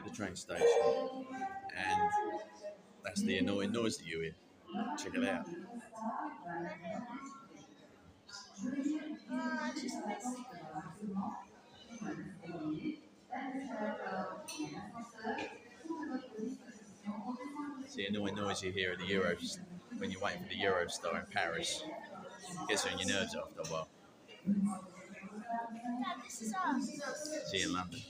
the train station, and that's the annoying noise that you hear. Check it out. I just miss. It's the annoying noise you hear at the Euros when you're waiting for the Eurostar in Paris. Gets on your nerves after a while. Dad, this is us. See you in London.